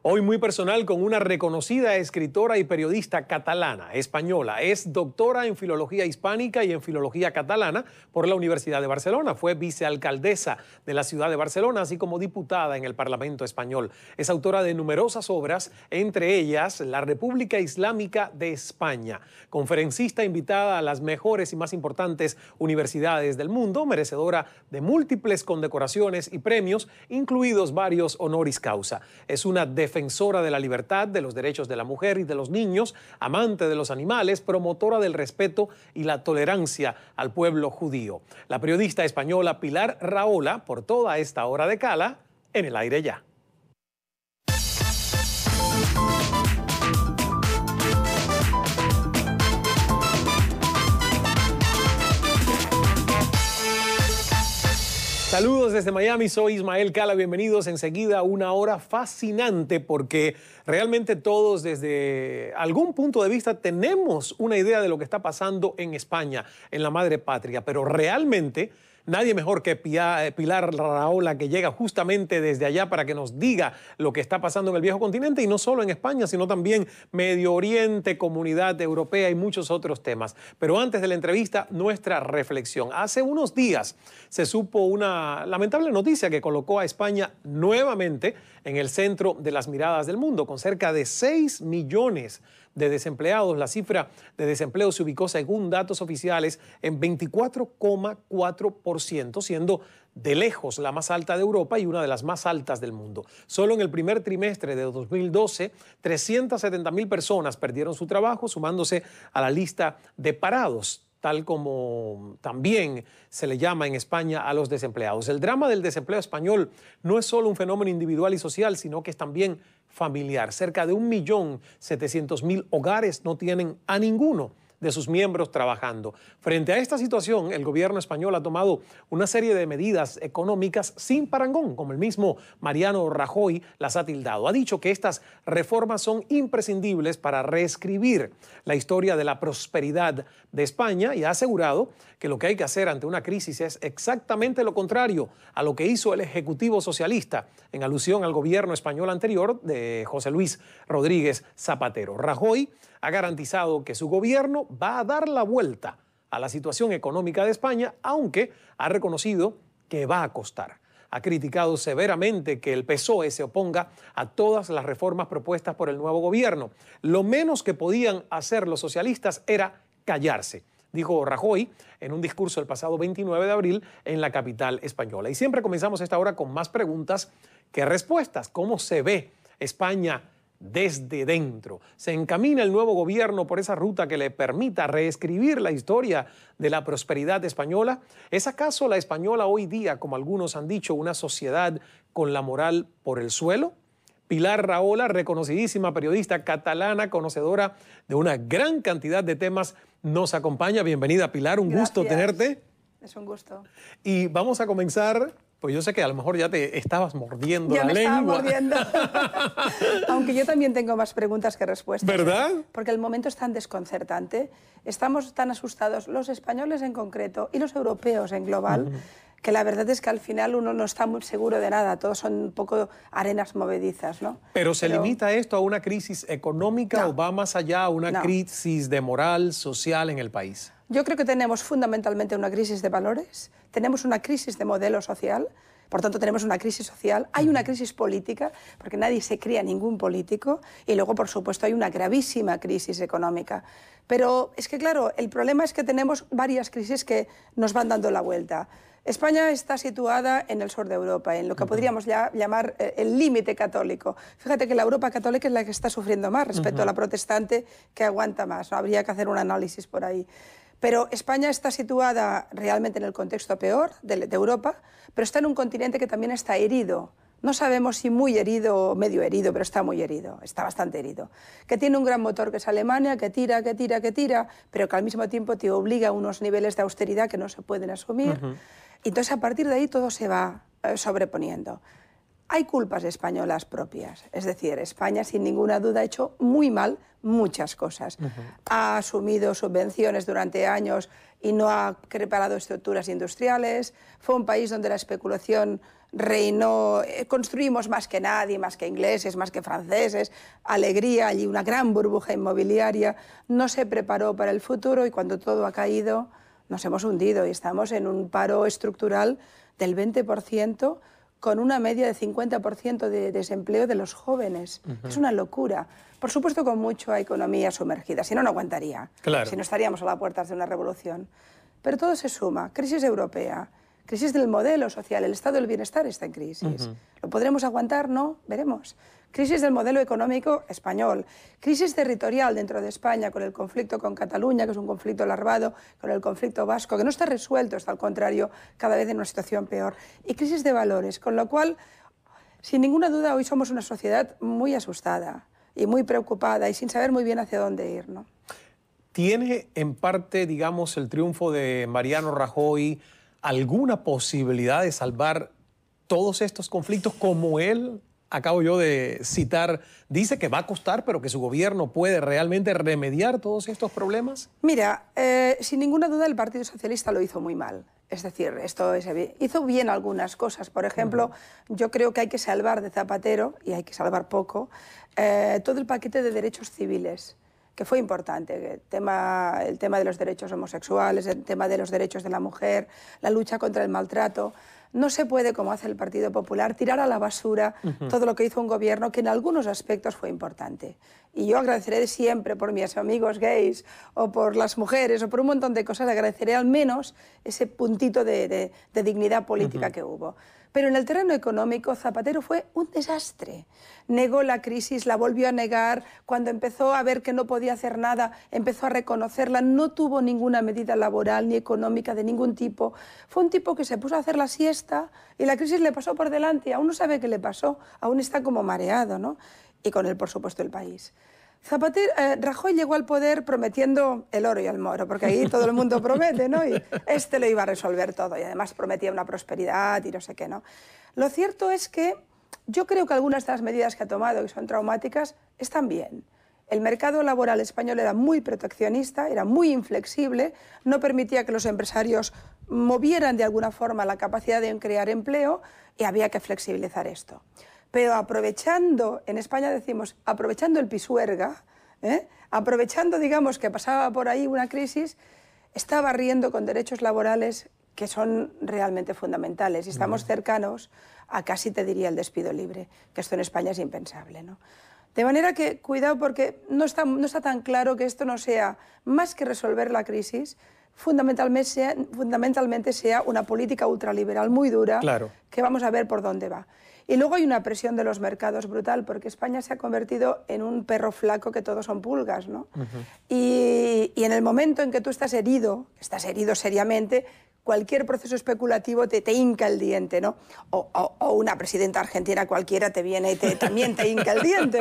Hoy muy personal con una reconocida escritora y periodista catalana, española. Es doctora en Filología Hispánica y en Filología Catalana por la Universidad de Barcelona. Fue vicealcaldesa de la ciudad de Barcelona, así como diputada en el Parlamento español. Es autora de numerosas obras, entre ellas La República Islámica de España. Conferencista invitada a las mejores y más importantes universidades del mundo, merecedora de múltiples condecoraciones y premios, incluidos varios honoris causa. Es una defensora de la libertad, de los derechos de la mujer y de los niños, amante de los animales, promotora del respeto y la tolerancia al pueblo judío. La periodista española Pilar Rahola, por toda esta hora de Cala, en el aire ya. Saludos desde Miami, soy Ismael Cala, bienvenidos. Enseguida una hora fascinante porque realmente todos desde algún punto de vista tenemos una idea de lo que está pasando en España, en la madre patria, pero realmente nadie mejor que Pilar Rahola, que llega justamente desde allá para que nos diga lo que está pasando en el viejo continente y no solo en España, sino también Medio Oriente, Comunidad Europea y muchos otros temas. Pero antes de la entrevista, nuestra reflexión. Hace unos días se supo una lamentable noticia que colocó a España nuevamente en el centro de las miradas del mundo, con cerca de 6 millones de desempleados. La cifra de desempleo se ubicó, según datos oficiales, en 24,4%, siendo de lejos la más alta de Europa y una de las más altas del mundo. Solo en el primer trimestre de 2012, 370,000 personas perdieron su trabajo, sumándose a la lista de parados, tal como también se le llama en España a los desempleados. El drama del desempleo español no es solo un fenómeno individual y social, sino que es también familiar. Cerca de 1.700.000 hogares no tienen a ninguno de sus miembros trabajando. Frente a esta situación, el gobierno español ha tomado una serie de medidas económicas sin parangón, como el mismo Mariano Rajoy las ha tildado. Ha dicho que estas reformas son imprescindibles para reescribir la historia de la prosperidad de España y ha asegurado que lo que hay que hacer ante una crisis es exactamente lo contrario a lo que hizo el Ejecutivo socialista, en alusión al gobierno español anterior de José Luis Rodríguez Zapatero. Rajoy ha garantizado que su gobierno va a dar la vuelta a la situación económica de España, aunque ha reconocido que va a costar. Ha criticado severamente que el PSOE se oponga a todas las reformas propuestas por el nuevo gobierno. Lo menos que podían hacer los socialistas era callarse, dijo Rajoy en un discurso el pasado 29 de abril en la capital española. Y siempre comenzamos esta hora con más preguntas que respuestas. ¿Cómo se ve España desde dentro? ¿Se encamina el nuevo gobierno por esa ruta que le permita reescribir la historia de la prosperidad española? ¿Es acaso la española hoy día, como algunos han dicho, una sociedad con la moral por el suelo? Pilar Rahola, reconocidísima periodista catalana, conocedora de una gran cantidad de temas, nos acompaña. Bienvenida, Pilar, un gusto tenerte. Es un gusto. Y vamos a comenzar. Pues yo sé que a lo mejor ya te estabas mordiendo la lengua. Ya me estaba mordiendo. Aunque yo también tengo más preguntas que respuestas. ¿Verdad? Porque el momento es tan desconcertante. Estamos tan asustados, los españoles en concreto y los europeos en global, que la verdad es que al final uno no está muy seguro de nada. Todos son un poco arenas movedizas, ¿no? ¿Pero se limita esto a una crisis económica o va más allá a una crisis de moral social en el país? Yo creo que tenemos fundamentalmente una crisis de valores, tenemos una crisis de modelo social, por tanto tenemos una crisis social, hay una crisis política, porque nadie se cría ningún político, y luego, por supuesto, hay una gravísima crisis económica. Pero es que, claro, el problema es que tenemos varias crisis que nos van dando la vuelta. España está situada en el sur de Europa, en lo que podríamos llamar el límite católico. Fíjate que la Europa católica es la que está sufriendo más respecto a la protestante, que aguanta más, ¿no? Habría que hacer un análisis por ahí. Pero España está situada realmente en el contexto peor de Europa, pero está en un continente que también está herido. No sabemos si muy herido o medio herido, pero está muy herido, está bastante herido. Que tiene un gran motor que es Alemania, que tira, pero que al mismo tiempo te obliga a unos niveles de austeridad que no se pueden asumir. Y entonces a partir de ahí todo se va sobreponiendo. Hay culpas españolas propias, es decir, España sin ninguna duda ha hecho muy mal muchas cosas. Ha asumido subvenciones durante años y no ha preparado estructuras industriales, fue un país donde la especulación reinó, construimos más que nadie, más que ingleses, más que franceses, alegría, allí una gran burbuja inmobiliaria, no se preparó para el futuro y cuando todo ha caído nos hemos hundido y estamos en un paro estructural del 20%, con una media de 50% de desempleo de los jóvenes. Es una locura. Por supuesto, con mucha economía sumergida, si no, no aguantaría. Claro. Si no, estaríamos a las puertas de una revolución. Pero todo se suma. Crisis europea, crisis del modelo social, el estado del bienestar está en crisis. ¿Lo podremos aguantar? No, veremos. Crisis del modelo económico español, crisis territorial dentro de España con el conflicto con Cataluña, que es un conflicto larvado, con el conflicto vasco, que no está resuelto, está al contrario, cada vez en una situación peor, y crisis de valores, con lo cual, sin ninguna duda, hoy somos una sociedad muy asustada y muy preocupada y sin saber muy bien hacia dónde ir, ¿no? ¿Tiene en parte, digamos, el triunfo de Mariano Rajoy alguna posibilidad de salvar todos estos conflictos como él? Acabo yo de citar, dice que va a costar, pero que su gobierno puede realmente remediar todos estos problemas. Mira, sin ninguna duda el Partido Socialista lo hizo muy mal. Es decir, hizo bien algunas cosas. Por ejemplo, yo creo que hay que salvar de Zapatero, y hay que salvar poco, todo el paquete de derechos civiles, que fue importante. El tema de los derechos homosexuales, el tema de los derechos de la mujer, la lucha contra el maltrato. No se puede, como hace el Partido Popular, tirar a la basura todo lo que hizo un gobierno que en algunos aspectos fue importante. Y yo agradeceré siempre por mis amigos gays o por las mujeres o por un montón de cosas, agradeceré al menos ese puntito de dignidad política que hubo. Pero en el terreno económico, Zapatero fue un desastre. Negó la crisis, la volvió a negar. Cuando empezó a ver que no podía hacer nada, empezó a reconocerla. No tuvo ninguna medida laboral ni económica de ningún tipo. Fue un tipo que se puso a hacer la siesta y la crisis le pasó por delante. Aún no sabe qué le pasó, aún está como mareado, ¿no? Y con él, por supuesto, el país. Rajoy llegó al poder prometiendo el oro y el moro, porque ahí todo el mundo promete, ¿no? Y este lo iba a resolver todo y además prometía una prosperidad y no sé qué, ¿no? Lo cierto es que yo creo que algunas de las medidas que ha tomado, que son traumáticas, están bien. El mercado laboral español era muy proteccionista, era muy inflexible, no permitía que los empresarios movieran de alguna forma la capacidad de crear empleo y había que flexibilizar esto. Pero aprovechando, en España decimos, aprovechando el pisuerga, aprovechando, digamos, que pasaba por ahí una crisis, está barriendo con derechos laborales que son realmente fundamentales. Y estamos cercanos a casi, te diría, el despido libre, que esto en España es impensable, ¿no? De manera que, cuidado, porque no está tan claro que esto no sea más que resolver la crisis, fundamentalmente sea una política ultraliberal muy dura, claro, que vamos a ver por dónde va. Y luego hay una presión de los mercados brutal, porque España se ha convertido en un perro flaco que todos son pulgas, ¿no? Y en el momento en que tú estás herido seriamente, cualquier proceso especulativo te hinca el diente, ¿no? O una presidenta argentina cualquiera te viene y también te hinca el diente,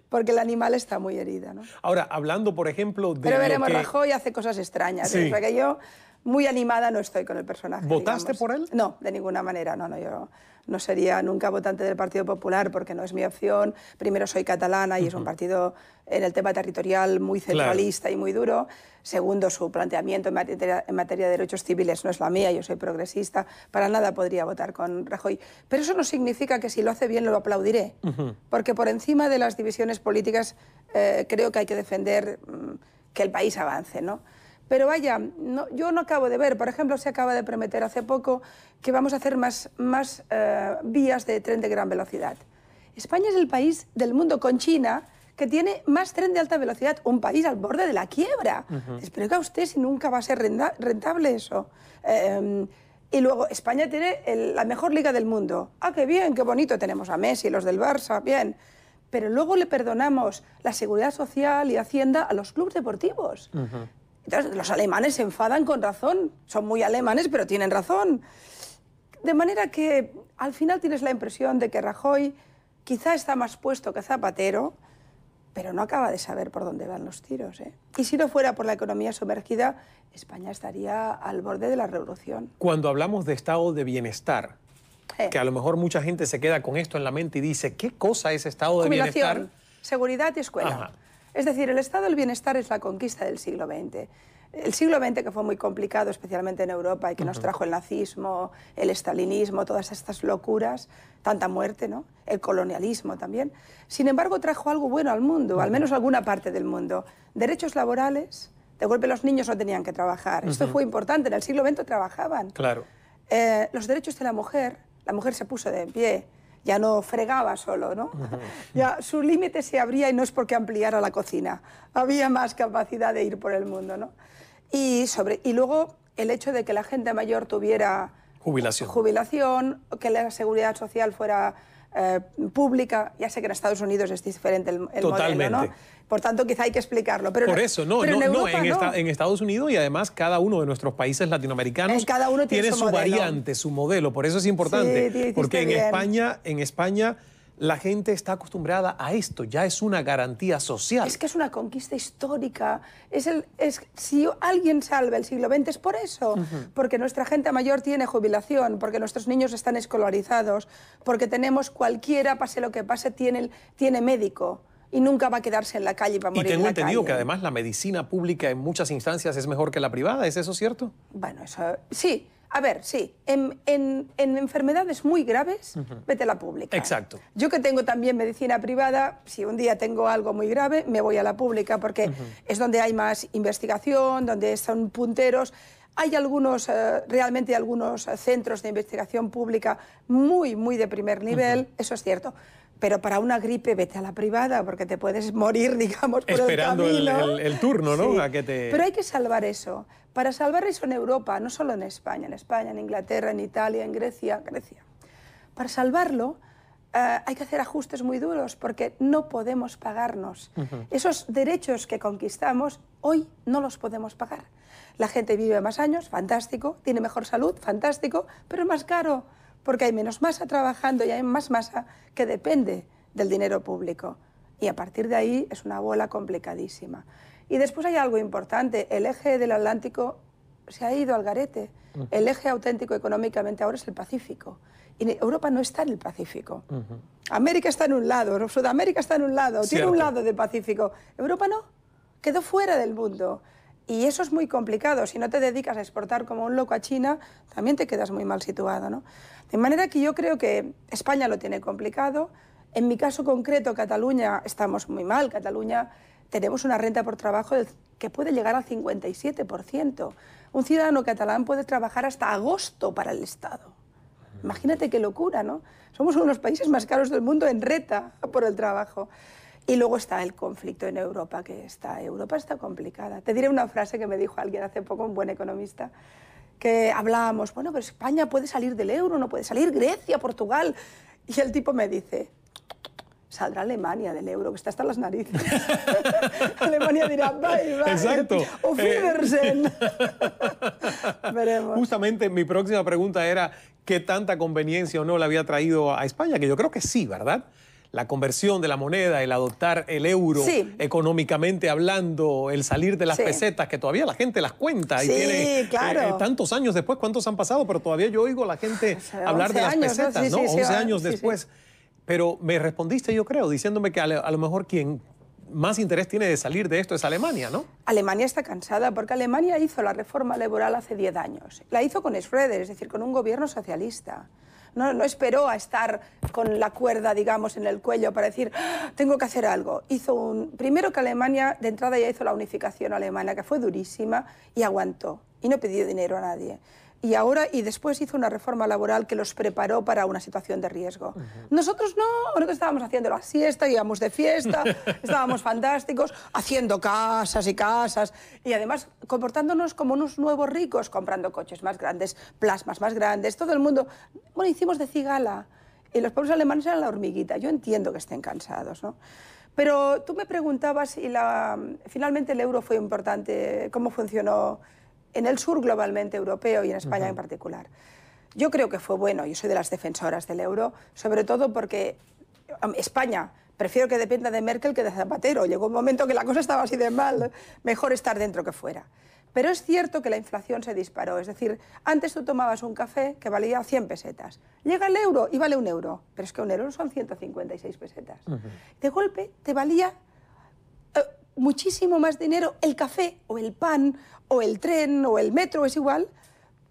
porque el animal está muy herido, ¿no? Ahora, hablando, por ejemplo, de Pero veremos, Rajoy hace cosas extrañas, sí, porque yo muy animada no estoy con el personaje. ¿Votaste digamos por él? No, de ninguna manera, no, yo no sería nunca votante del Partido Popular porque no es mi opción. Primero, soy catalana y es un partido en el tema territorial muy centralista y muy duro. Segundo, su planteamiento en materia de derechos civiles no es la mía, yo soy progresista. Para nada podría votar con Rajoy. Pero eso no significa que si lo hace bien lo aplaudiré, porque por encima de las divisiones políticas creo que hay que defender que el país avance, ¿no? Pero vaya, yo no acabo de ver, por ejemplo, se acaba de prometer hace poco que vamos a hacer más vías de tren de gran velocidad. España es el país del mundo con China que tiene más tren de alta velocidad, un país al borde de la quiebra. Pero que usted si nunca va a ser rentable eso. Y luego, España tiene la mejor liga del mundo. Ah, qué bien, qué bonito, tenemos a Messi, los del Barça, bien. Pero luego le perdonamos la seguridad social y Hacienda a los clubes deportivos. Entonces, los alemanes se enfadan con razón. Son muy alemanes, pero tienen razón. De manera que al final tienes la impresión de que Rajoy quizá está más puesto que Zapatero, pero no acaba de saber por dónde van los tiros, ¿eh? Y si no fuera por la economía sumergida, España estaría al borde de la revolución. Cuando hablamos de estado de bienestar, que a lo mejor mucha gente se queda con esto en la mente y dice, ¿qué cosa es estado de Jubilación, bienestar? seguridad y escuela. Ajá. Es decir, el estado del bienestar es la conquista del siglo XX. El siglo XX, que fue muy complicado, especialmente en Europa, y que nos trajo el nazismo, el estalinismo, todas estas locuras, tanta muerte, ¿no? El colonialismo también. Sin embargo, trajo algo bueno al mundo, al menos alguna parte del mundo. Derechos laborales, de golpe los niños no tenían que trabajar. Esto fue importante, en el siglo XX trabajaban. Claro. Los derechos de la mujer se puso de pie, ya no fregaba solo, ¿no? Ya su límite se abría y no es porque ampliara la cocina, había más capacidad de ir por el mundo, ¿no? Y luego el hecho de que la gente mayor tuviera jubilación, que la seguridad social fuera pública. Ya sé que en Estados Unidos es diferente el modelo, ¿no? Por tanto, quizá hay que explicarlo. Pero por eso, en Estados Unidos y además cada uno de nuestros países latinoamericanos cada uno tiene su variante, su modelo. Por eso es importante, sí, porque en España la gente está acostumbrada a esto, ya es una garantía social. Es que es una conquista histórica. Si alguien salva el siglo XX es por eso, porque nuestra gente mayor tiene jubilación, porque nuestros niños están escolarizados, porque tenemos cualquiera, pase lo que pase, tiene médico. Y nunca va a quedarse en la calle para morir en la calle. Y tengo entendido que además la medicina pública en muchas instancias es mejor que la privada, ¿es eso cierto? Bueno, eso sí. A ver, sí, en enfermedades muy graves, vete a la pública. Exacto. Yo que tengo también medicina privada, si un día tengo algo muy grave, me voy a la pública porque es donde hay más investigación, donde son punteros. Hay realmente algunos centros de investigación pública muy de primer nivel, eso es cierto. Pero para una gripe vete a la privada porque te puedes morir, digamos, por esperando el camino. el turno, ¿no? Sí. A que te... Pero hay que salvar eso. Para salvar eso en Europa, no solo en España, en Inglaterra, en Italia, en Grecia. Para salvarlo hay que hacer ajustes muy duros porque no podemos pagarnos. Esos derechos que conquistamos hoy no los podemos pagar. La gente vive más años, fantástico, tiene mejor salud, fantástico, pero es más caro porque hay menos masa trabajando y hay más masa que depende del dinero público. Y a partir de ahí es una bola complicadísima. Y después hay algo importante, el eje del Atlántico se ha ido al garete. El eje auténtico económicamente ahora es el Pacífico. Y Europa no está en el Pacífico. América está en un lado, Sudamérica está en un lado, tiene un lado del Pacífico. Europa no, quedó fuera del mundo. Y eso es muy complicado. Si no te dedicas a exportar como un loco a China, también te quedas muy mal situado, ¿no? De manera que yo creo que España lo tiene complicado. En mi caso concreto, Cataluña, estamos muy mal. Cataluña tenemos una renta por trabajo que puede llegar al 57%. Un ciudadano catalán puede trabajar hasta agosto para el Estado. Imagínate qué locura, ¿no? Somos uno de los países más caros del mundo en renta por el trabajo. Y luego está el conflicto en Europa, Europa está complicada. Te diré una frase que me dijo alguien hace poco, un buen economista, que hablábamos, bueno, pero España puede salir del euro, no puede salir Grecia, Portugal. Y el tipo me dice, saldrá Alemania del euro, que está hasta las narices. Alemania dirá, bye. Exacto. O Wiedersehen. Veremos. Justamente mi próxima pregunta era, ¿qué tanta conveniencia o no le había traído a España? Que yo creo que sí, ¿verdad? La conversión de la moneda, el adoptar el euro, económicamente hablando, el salir de las pesetas, que todavía la gente las cuenta y tiene tantos años después, ¿cuántos han pasado? Pero todavía yo oigo a la gente hablar de las pesetas, ¿no? 11 años después. Pero me respondiste, yo creo, diciéndome que a lo mejor quien más interés tiene de salir de esto es Alemania, ¿no? Alemania está cansada porque Alemania hizo la reforma laboral hace 10 años. La hizo con Schröder, es decir, con un gobierno socialista. No esperó a estar con la cuerda, digamos, en el cuello para decir, tengo que hacer algo. Primero que Alemania, de entrada ya hizo la unificación alemana, que fue durísima, y aguantó, y no pidió dinero a nadie. Y después hizo una reforma laboral que los preparó para una situación de riesgo. Nosotros no, nosotros estábamos haciendo la siesta, íbamos de fiesta, estábamos fantásticos, haciendo casas y casas, y además comportándonos como unos nuevos ricos, comprando coches más grandes, plasmas más grandes, todo el mundo. Bueno, hicimos de cigala, y los pueblos alemanes eran la hormiguita. Yo entiendo que estén cansados, ¿no? Pero tú me preguntabas si finalmente el euro fue importante, cómo funcionó en el sur globalmente europeo y en España en particular. Yo creo que fue bueno, yo soy de las defensoras del euro, sobre todo porque España, prefiero que dependa de Merkel que de Zapatero. Llegó un momento que la cosa estaba así de mal, mejor estar dentro que fuera. Pero es cierto que la inflación se disparó. Es decir, antes tú tomabas un café que valía 100 pesetas. Llega el euro y vale 1 euro. Pero es que 1 euro son 156 pesetas. De golpe te valía muchísimo más dinero el café o el pan o el tren o el metro, es igual,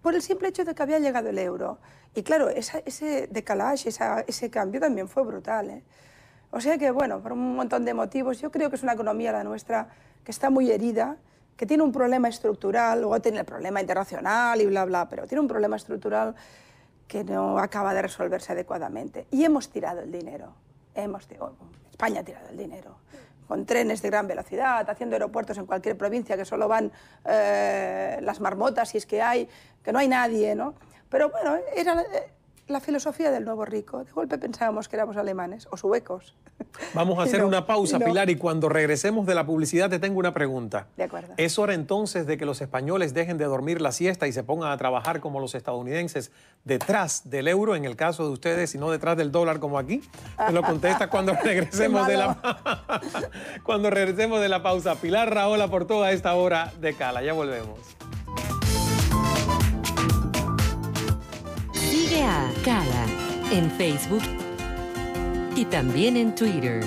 por el simple hecho de que había llegado el euro. Y claro, ese decalage, ese cambio también fue brutal, ¿eh? O sea que, bueno, por un montón de motivos, yo creo que es una economía, la nuestra, que está muy herida, que tiene un problema estructural, luego tiene el problema internacional y bla, bla, pero tiene un problema estructural que no acaba de resolverse adecuadamente. Y hemos tirado el dinero. España ha tirado el dinero. Con trenes de gran velocidad, haciendo aeropuertos en cualquier provincia que solo van las marmotas, si es que hay, que no hay nadie, ¿no? Pero bueno, era la filosofía del nuevo rico. De golpe pensábamos que éramos alemanes o suecos. Vamos a hacer una pausa, Pilar, y cuando regresemos de la publicidad te tengo una pregunta. De acuerdo. ¿Es hora entonces de que los españoles dejen de dormir la siesta y se pongan a trabajar como los estadounidenses detrás del euro, en el caso de ustedes, y no detrás del dólar como aquí? Me lo contesta cuando regresemos cuando regresemos de la pausa. Pilar Rahola por toda esta hora de Cala. Ya volvemos. Sigue a Cala en Facebook y también en Twitter.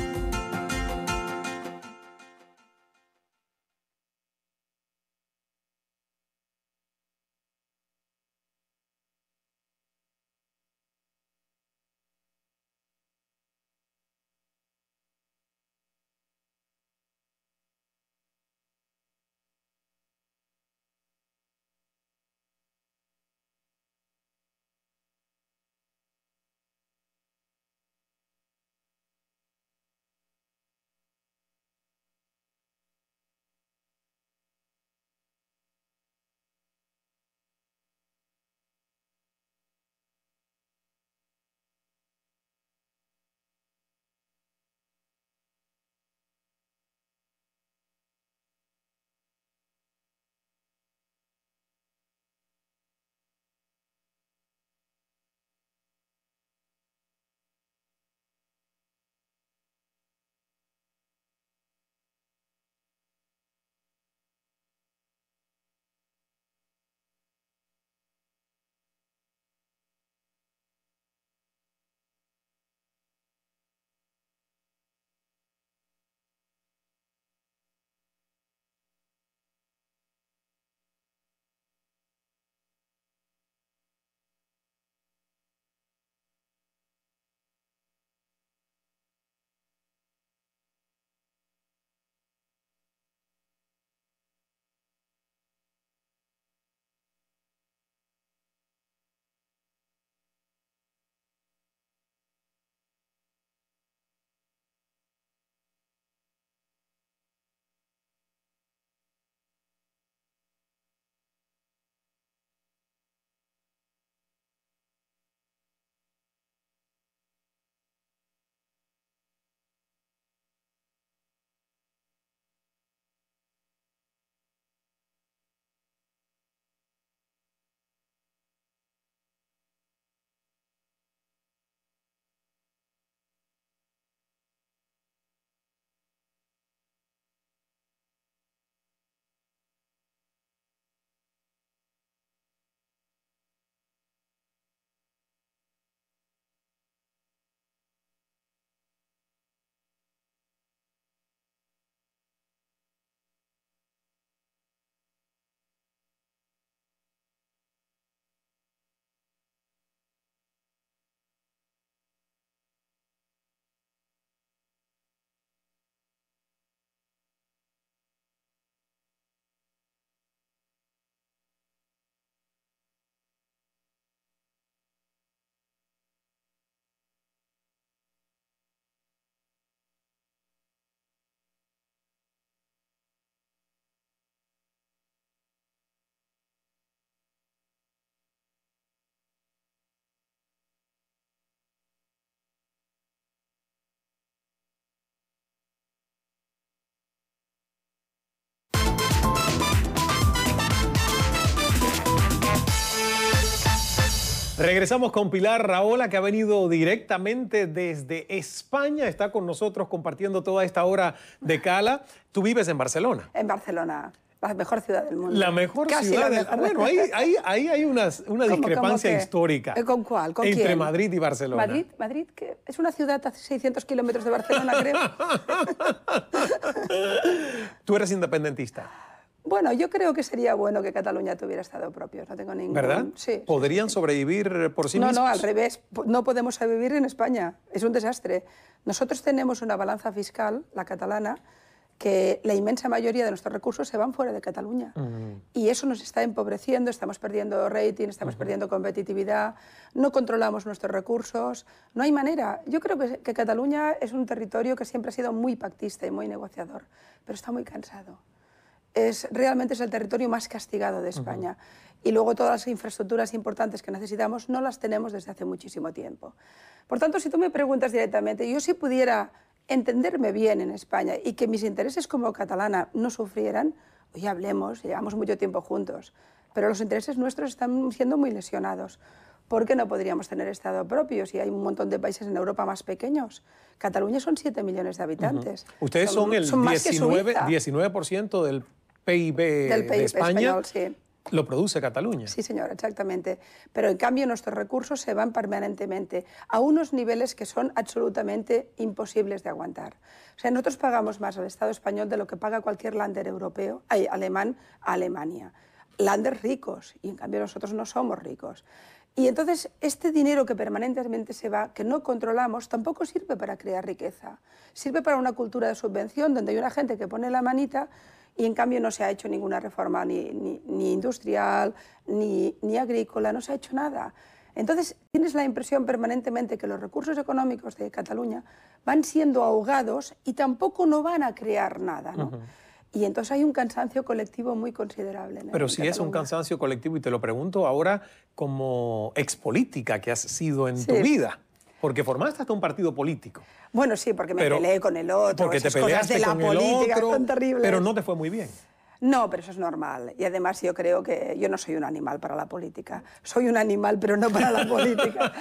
Regresamos con Pilar Rahola, que ha venido directamente desde España. Está con nosotros compartiendo toda esta hora de Cala. Tú vives en Barcelona. En Barcelona. La mejor ciudad del mundo. La mejor Casi ciudad la del mejor. Bueno, ahí hay una discrepancia histórica. ¿Con cuál? ¿Con entre quién? Madrid y Barcelona. Madrid que es una ciudad a 600 kilómetros de Barcelona, creo. Tú eres independentista, Bueno, yo creo que sería bueno que Cataluña tuviera Estado propio. No tengo ningún... ¿verdad? Sí. ¿Podrían sobrevivir por sí mismos? No, al revés. No podemos sobrevivir en España. Es un desastre. Nosotros tenemos una balanza fiscal, la catalana, que la inmensa mayoría de nuestros recursos se van fuera de Cataluña. Y eso nos está empobreciendo, estamos perdiendo rating, estamos perdiendo competitividad, no controlamos nuestros recursos, no hay manera. Yo creo que Cataluña es un territorio que siempre ha sido muy pactista y muy negociador, pero está muy cansado. Realmente es el territorio más castigado de España. Y luego todas las infraestructuras importantes que necesitamos no las tenemos desde hace muchísimo tiempo. Por tanto, si tú me preguntas directamente, yo si pudiera entenderme bien en España y que mis intereses como catalana no sufrieran, hoy hablemos, llevamos mucho tiempo juntos, pero los intereses nuestros están siendo muy lesionados. ¿Por qué no podríamos tener Estado propio si hay un montón de países en Europa más pequeños? Cataluña son 7 millones de habitantes. Ustedes son el más que Suiza. 19% del PIB, Del PIB de España. español, sí. Lo produce Cataluña. Sí, señor, exactamente. Pero en cambio nuestros recursos se van permanentemente a unos niveles que son absolutamente imposibles de aguantar. O sea, nosotros pagamos más al Estado español de lo que paga cualquier lander europeo, alemán, a Alemania. Landers ricos, y en cambio nosotros no somos ricos. Y entonces este dinero que permanentemente se va, que no controlamos, tampoco sirve para crear riqueza. Sirve para una cultura de subvención donde hay una gente que pone la manita y en cambio no se ha hecho ninguna reforma ni industrial, ni agrícola, no se ha hecho nada. Entonces tienes la impresión permanentemente que los recursos económicos de Cataluña van siendo ahogados y tampoco no van a crear nada, ¿no? Y entonces hay un cansancio colectivo muy considerable. Pero si es un cansancio colectivo, y te lo pregunto ahora como expolítica que has sido en tu vida, porque formaste hasta un partido político. Bueno, sí, porque me peleé con el otro, porque esas te cosas de la política son terribles. Pero no te fue muy bien. No, pero eso es normal. Y además yo creo que yo no soy un animal para la política. Soy un animal, pero no para la política.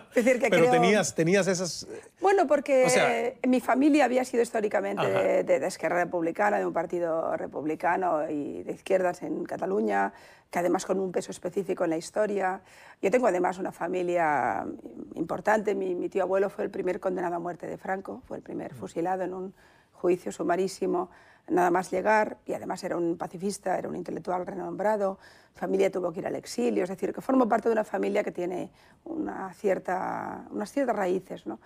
Es decir, que pero creo... tenías esas... Bueno, porque o sea, mi familia había sido históricamente de Esquerra Republicana, de un partido republicano y de izquierdas en Cataluña, que además con un peso específico en la historia. Yo tengo además una familia importante. Mi tío abuelo fue el primer condenado a muerte de Franco, fue el primer fusilado en un juicio sumarísimo nada más llegar, y además era un pacifista, era un intelectual renombrado. Mi familia tuvo que ir al exilio, es decir, que formo parte de una familia que tiene unas ciertas raíces, ¿no?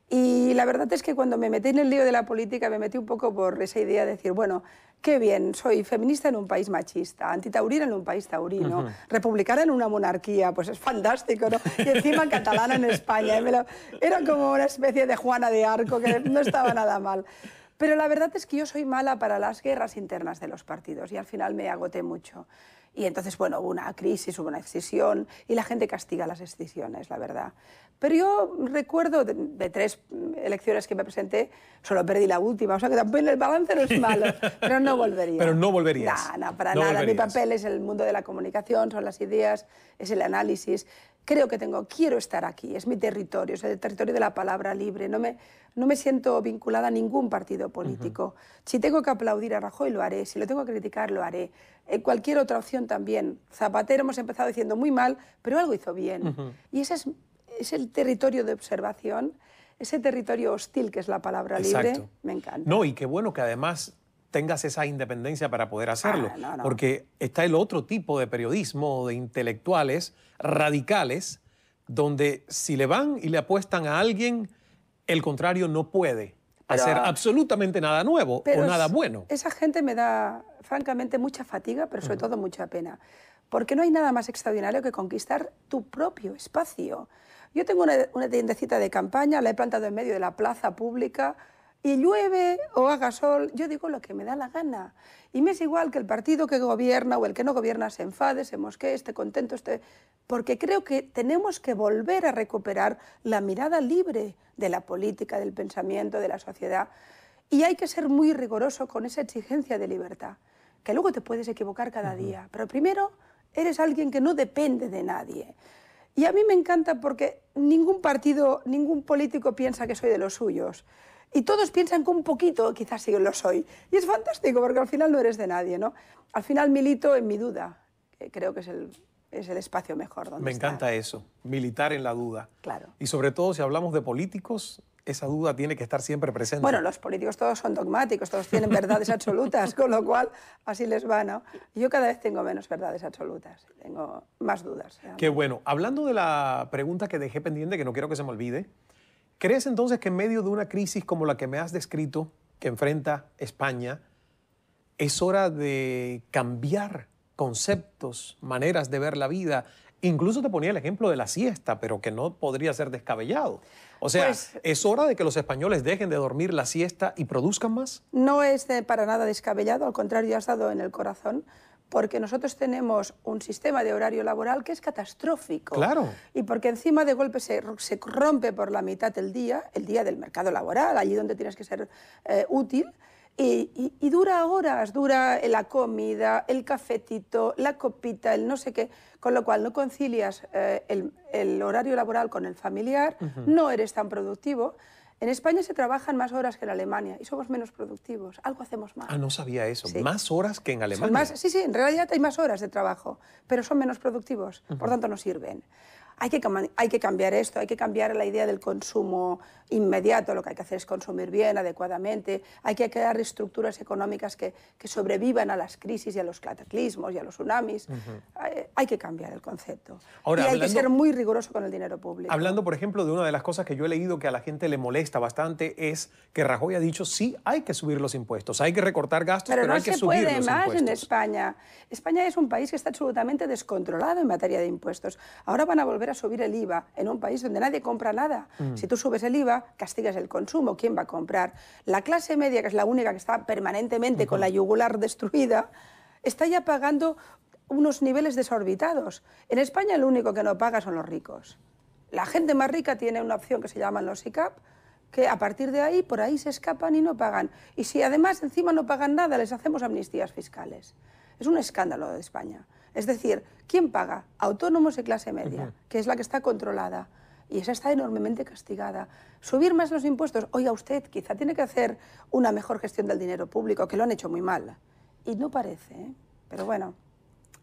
Y la verdad es que cuando me metí en el lío de la política me metí un poco por esa idea de decir, bueno, qué bien, soy feminista en un país machista, antitaurina en un país taurino, republicana en una monarquía, pues es fantástico, ¿no? Y encima catalana en España. Era como una especie de Juana de Arco, que no estaba nada mal. Pero la verdad es que yo soy mala para las guerras internas de los partidos y al final me agoté mucho. Y entonces, bueno, hubo una crisis, hubo una escisión y la gente castiga las escisiones, la verdad. Pero yo recuerdo de 3 elecciones que me presenté, solo perdí la última, o sea que tampoco el balance no es malo, pero no volvería. Pero no volverías. No, para nada. Mi papel es el mundo de la comunicación, son las ideas, es el análisis. Creo que quiero estar aquí, es mi territorio, es el territorio de la palabra libre. No me siento vinculada a ningún partido político. Si tengo que aplaudir a Rajoy, lo haré. Si lo tengo que criticar, lo haré. En cualquier otra opción también. Zapatero hemos empezado diciendo muy mal, pero algo hizo bien. Y ese es el territorio de observación, ese territorio hostil que es la palabra libre. Me encanta. No, y qué bueno que además tengas esa independencia para poder hacerlo. Porque está el otro tipo de periodismo, de intelectuales radicales, donde si le van y le apuestan a alguien, el contrario no puede hacer absolutamente nada nuevo o nada bueno. Esa gente me da, francamente, mucha fatiga, pero sobre todo mucha pena. Porque no hay nada más extraordinario que conquistar tu propio espacio. Yo tengo una tiendecita de campaña, la he plantado en medio de la plaza pública, y llueve o haga sol, yo digo lo que me da la gana. Y me es igual que el partido que gobierna o el que no gobierna se enfade, se mosquee, esté contento, porque creo que tenemos que volver a recuperar la mirada libre de la política, del pensamiento, de la sociedad. Y hay que ser muy riguroso con esa exigencia de libertad, que luego te puedes equivocar cada día, pero primero eres alguien que no depende de nadie. Y a mí me encanta porque ningún partido, ningún político piensa que soy de los suyos. Y todos piensan que un poquito, quizás sí lo soy. Y es fantástico, porque al final no eres de nadie, ¿no? Al final milito en mi duda, que creo que es el espacio mejor donde Me estar. encanta eso, militar en la duda. Claro. Y sobre todo, si hablamos de políticos, esa duda tiene que estar siempre presente. Bueno, los políticos todos son dogmáticos, todos tienen verdades absolutas, con lo cual así les va, ¿no? Yo cada vez tengo menos verdades absolutas, tengo más dudas. Qué bueno. Hablando de la pregunta que dejé pendiente, que no quiero que se me olvide, ¿crees entonces que en medio de una crisis como la que me has descrito, que enfrenta España, es hora de cambiar conceptos, maneras de ver la vida? Incluso te ponía el ejemplo de la siesta, pero que no podría ser descabellado. O sea, Pues, ¿es hora de que los españoles dejen de dormir la siesta y produzcan más? no es para nada descabellado, al contrario, has dado en el corazón, porque nosotros tenemos un sistema de horario laboral que es catastrófico. Claro. Y porque encima de golpe se rompe por la mitad el día del mercado laboral, allí donde tienes que ser útil, y dura horas, dura la comida, el cafetito, la copita, el no sé qué, con lo cual no concilias el horario laboral con el familiar, no eres tan productivo. En España se trabajan más horas que en Alemania y somos menos productivos, algo hacemos mal. Ah, no sabía eso. Sí. Más horas que en Alemania. Son más, sí, en realidad hay más horas de trabajo, pero son menos productivos, por tanto no sirven. Hay que cambiar esto, hay que cambiar la idea del consumo inmediato, lo que hay que hacer es consumir bien, adecuadamente, hay que crear estructuras económicas que sobrevivan a las crisis y a los cataclismos y a los tsunamis. Hay que cambiar el concepto. Ahora, y hay que hablando- ser muy riguroso con el dinero público. Hablando, por ejemplo, de una de las cosas que yo he leído que a la gente le molesta bastante es que Rajoy ha dicho sí, hay que subir los impuestos, hay que recortar gastos, pero no hay que se subir puede los más en impuestos. España. España es un país que está absolutamente descontrolado en materia de impuestos. Ahora van a volver a subir el IVA en un país donde nadie compra nada. Si tú subes el IVA, castigas el consumo. ¿Quién va a comprar? La clase media, que es la única que está permanentemente con la yugular destruida, está ya pagando unos niveles desorbitados. En España el único que no paga son los ricos. La gente más rica tiene una opción que se llaman los ICAP, que a partir de ahí, por ahí se escapan y no pagan. Y si además encima no pagan nada, les hacemos amnistías fiscales. Es un escándalo de España. Es decir, ¿quién paga? Autónomos y clase media, que es la que está controlada. Y esa está enormemente castigada. Subir más los impuestos, oiga usted, quizá tiene que hacer una mejor gestión del dinero público, que lo han hecho muy mal. Y no parece, ¿eh? Pero bueno.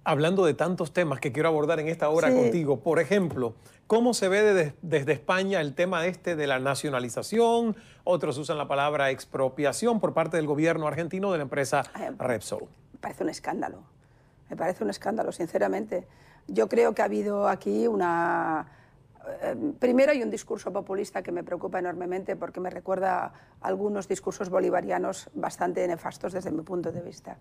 Hablando de tantos temas que quiero abordar en esta hora Sí. contigo, por ejemplo, ¿cómo se ve desde España el tema de la nacionalización? Otros usan la palabra expropiación por parte del gobierno argentino de la empresa Repsol. Me parece un escándalo. Me parece un escándalo, sinceramente. Yo creo que ha habido aquí una... primero hay un discurso populista que me preocupa enormemente porque me recuerda a algunos discursos bolivarianos bastante nefastos desde mi punto de vista.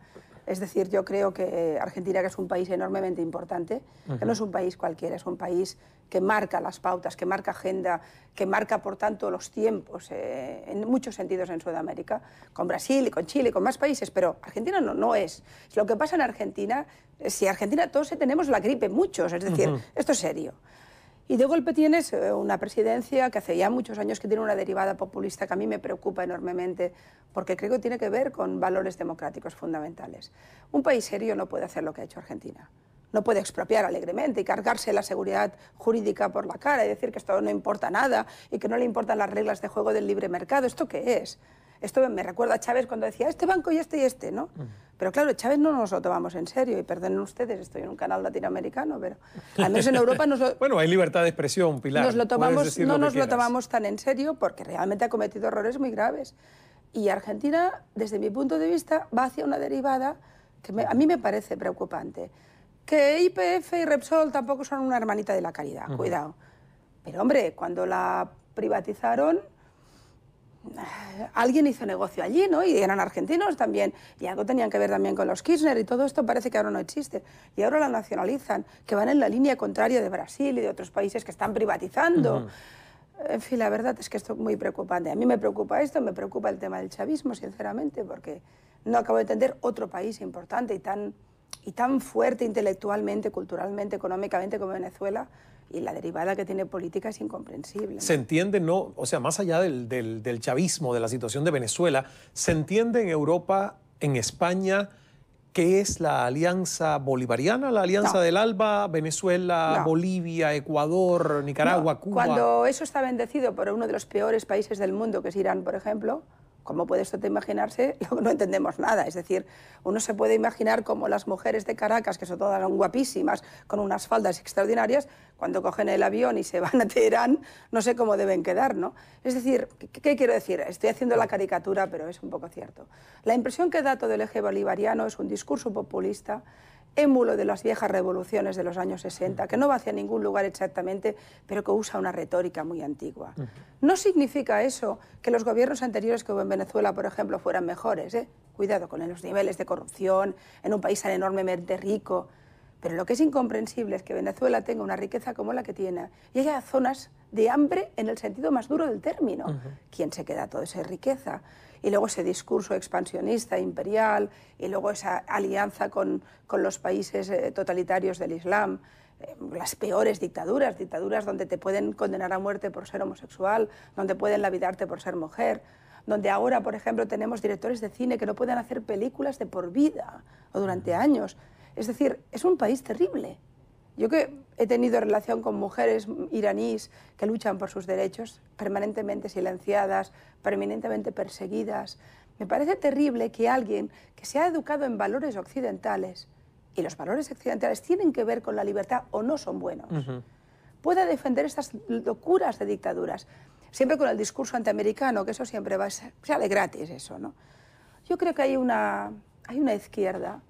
Es decir, yo creo que Argentina, que es un país enormemente importante, que no es un país cualquiera, es un país que marca las pautas, que marca agenda, que marca, por tanto, los tiempos en muchos sentidos en Sudamérica, con Brasil y con Chile y con más países, pero Argentina no es. Lo que pasa en Argentina, si Argentina todos tenemos la gripe, muchos, es decir, esto es serio. Y de golpe tienes una presidencia que hace ya muchos años que tiene una derivada populista que a mí me preocupa enormemente porque creo que tiene que ver con valores democráticos fundamentales. Un país serio no puede hacer lo que ha hecho Argentina. No puede expropiar alegremente y cargarse la seguridad jurídica por la cara y decir que esto no importa nada y que no le importan las reglas de juego del libre mercado. ¿Esto qué es? Esto me recuerda a Chávez cuando decía este banco y este, ¿no? Pero claro, Chávez no nos lo tomamos en serio y perdonen ustedes, estoy en un canal latinoamericano, pero al menos en Europa Bueno, hay libertad de expresión, Pilar. no nos lo quieras. tomamos tan en serio porque realmente ha cometido errores muy graves. Y Argentina, desde mi punto de vista, va hacia una derivada que a mí me parece preocupante. Que YPF y Repsol tampoco son una hermanita de la caridad, cuidado. Pero hombre, cuando la privatizaron, alguien hizo negocio allí, ¿no? Y eran argentinos también, y algo tenían que ver también con los Kirchner, y todo esto parece que ahora no existe. Y ahora la nacionalizan, que van en la línea contraria de Brasil y de otros países que están privatizando. En fin, la verdad es que esto es muy preocupante. A mí me preocupa esto, me preocupa el tema del chavismo, sinceramente, porque no acabo de entender otro país importante y tan fuerte intelectualmente, culturalmente, económicamente como Venezuela, y la derivada que tiene política es incomprensible, ¿no? Se entiende, no, o sea, más allá del chavismo, de la situación de Venezuela, se entiende en Europa, en España, ¿Qué es la Alianza Bolivariana? ¿La Alianza No. del ALBA? ¿Venezuela, No. Bolivia, Ecuador, Nicaragua, No, Cuba? cuando eso está bendecido por uno de los peores países del mundo, que es Irán, por ejemplo, como puede esto imaginarse, no entendemos nada. Es decir, uno se puede imaginar cómo las mujeres de Caracas, que son todas guapísimas, con unas faldas extraordinarias, cuando cogen el avión y se van a Teherán, no sé cómo deben quedar, ¿no? Es decir, ¿qué quiero decir? Estoy haciendo la caricatura, pero es un poco cierto. La impresión que da todo el eje bolivariano es un discurso populista, émulo de las viejas revoluciones de los años 60, que no va hacia ningún lugar exactamente, pero que usa una retórica muy antigua. No significa eso que los gobiernos anteriores que hubo en Venezuela, por ejemplo, fueran mejores, ¿eh? Cuidado con los niveles de corrupción en un país tan enormemente rico. Pero lo que es incomprensible es que Venezuela tenga una riqueza como la que tiene y haya zonas de hambre en el sentido más duro del término. ¿Quién se queda toda esa riqueza? Y luego ese discurso expansionista, imperial, y luego esa alianza con los países totalitarios del Islam, las peores dictaduras, dictaduras donde te pueden condenar a muerte por ser homosexual, donde pueden lapidarte por ser mujer, donde ahora, por ejemplo, tenemos directores de cine que no pueden hacer películas de por vida o durante años. Es decir, es un país terrible. Yo que he tenido relación con mujeres iraníes que luchan por sus derechos, permanentemente silenciadas, permanentemente perseguidas, me parece terrible que alguien que se ha educado en valores occidentales, y los valores occidentales tienen que ver con la libertad o no son buenos, pueda defender estas locuras de dictaduras, siempre con el discurso antiamericano, que eso siempre sale gratis, eso, ¿no? Yo creo que hay una izquierda,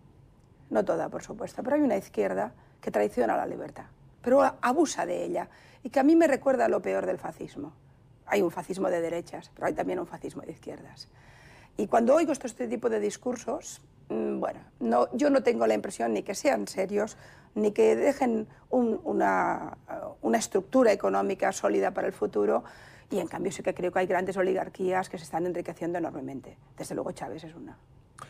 no toda, por supuesto, pero hay una izquierda que traiciona la libertad, pero abusa de ella, y que a mí me recuerda lo peor del fascismo. Hay un fascismo de derechas, pero hay también un fascismo de izquierdas. Y cuando oigo este tipo de discursos, bueno, yo no tengo la impresión ni que sean serios, ni que dejen una estructura económica sólida para el futuro, y en cambio sí que creo que hay grandes oligarquías que se están enriqueciendo enormemente. Desde luego Chávez es una.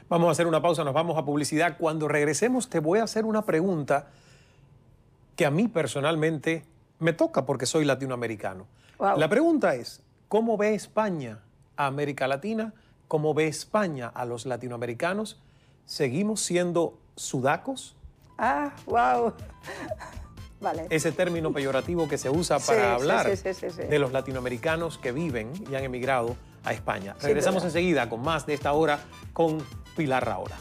Vamos a hacer una pausa, nos vamos a publicidad. Cuando regresemos te voy a hacer una pregunta que a mí personalmente me toca porque soy latinoamericano. Wow. La pregunta es, ¿cómo ve España a América Latina? ¿Cómo ve España a los latinoamericanos? ¿Seguimos siendo sudacos? Ah, wow. Vale. Ese término peyorativo que se usa para hablar sí. de los latinoamericanos que viven y han emigrado a España. Sin Regresamos duda. enseguida con más de esta hora con Pilar Rahola.